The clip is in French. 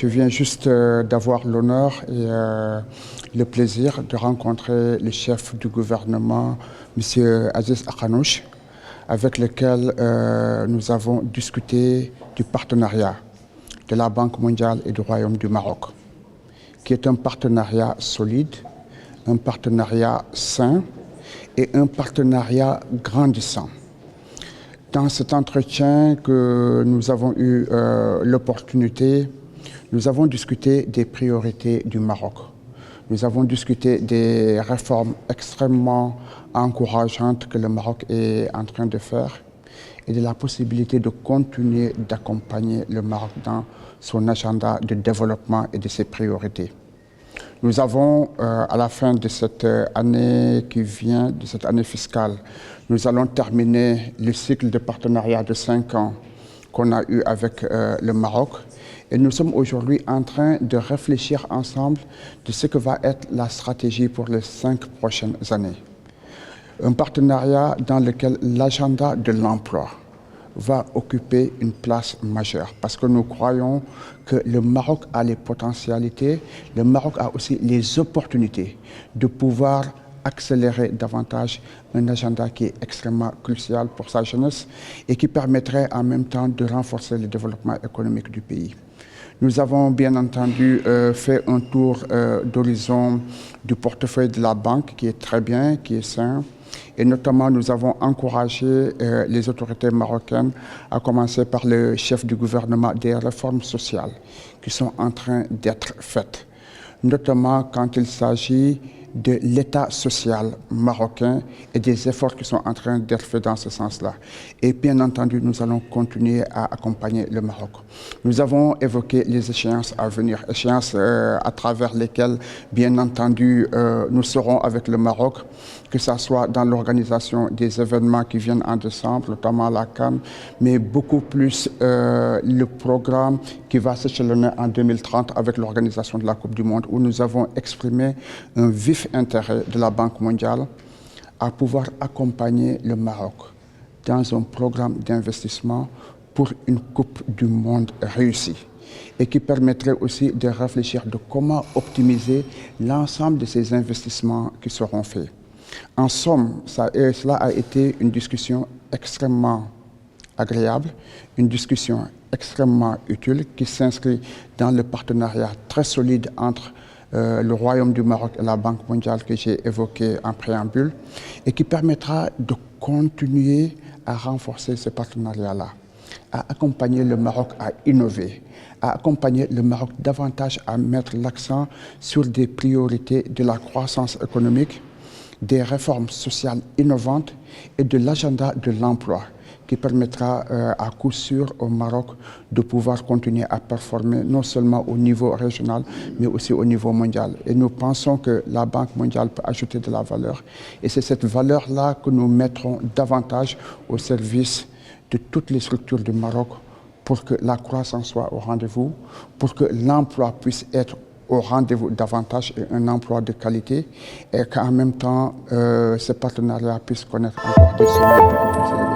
Je viens juste d'avoir l'honneur et le plaisir de rencontrer le chef du gouvernement, M. Aziz Akhanouche, avec lequel nous avons discuté du partenariat de la Banque mondiale et du Royaume du Maroc, qui est un partenariat solide, un partenariat sain et un partenariat grandissant. Dans cet entretien que nous avons eu l'opportunité, nous avons discuté des priorités du Maroc. Nous avons discuté des réformes extrêmement encourageantes que le Maroc est en train de faire et de la possibilité de continuer d'accompagner le Maroc dans son agenda de développement et de ses priorités. Nous avons, à la fin de cette année qui vient, de cette année fiscale, nous allons terminer le cycle de partenariat de 5 ans qu'on a eu avec le Maroc. Et nous sommes aujourd'hui en train de réfléchir ensemble de ce que va être la stratégie pour les 5 prochaines années. Un partenariat dans lequel l'agenda de l'emploi va occuper une place majeure parce que nous croyons que le Maroc a les potentialités, le Maroc a aussi les opportunités de pouvoir accélérer davantage un agenda qui est extrêmement crucial pour sa jeunesse et qui permettrait en même temps de renforcer le développement économique du pays. Nous avons bien entendu fait un tour d'horizon du portefeuille de la banque qui est très bien, qui est sain. Et notamment, nous avons encouragé les autorités marocaines, à commencer par le chef du gouvernement, des réformes sociales qui sont en train d'être faites, notamment quand il s'agit de l'état social marocain et des efforts qui sont en train d'être faits dans ce sens-là. Et bien entendu, nous allons continuer à accompagner le Maroc. Nous avons évoqué les échéances à venir, échéances à travers lesquelles, bien entendu, nous serons avec le Maroc, que ce soit dans l'organisation des événements qui viennent en décembre, notamment la CAN, mais beaucoup plus le programme qui va s'échelonner en 2030 avec l'organisation de la Coupe du Monde, où nous avons exprimé un vif intérêt de la Banque mondiale à pouvoir accompagner le Maroc dans un programme d'investissement pour une Coupe du Monde réussie et qui permettrait aussi de réfléchir de comment optimiser l'ensemble de ces investissements qui seront faits. En somme, cela a été une discussion extrêmement agréable, une discussion extrêmement utile qui s'inscrit dans le partenariat très solide entre le Royaume du Maroc et la Banque mondiale que j'ai évoqué en préambule et qui permettra de continuer à renforcer ce partenariat-là, à accompagner le Maroc à innover, à accompagner le Maroc davantage à mettre l'accent sur des priorités de la croissance économique, des réformes sociales innovantes et de l'agenda de l'emploi qui permettra à coup sûr au Maroc de pouvoir continuer à performer non seulement au niveau régional, mais aussi au niveau mondial. Et nous pensons que la Banque mondiale peut ajouter de la valeur. Et c'est cette valeur-là que nous mettrons davantage au service de toutes les structures du Maroc pour que la croissance soit au rendez-vous, pour que l'emploi puisse être au rendez-vous davantage et un emploi de qualité et qu'en même temps, ce partenariat puisse connaître encore des sommets beaucoup plus élevés.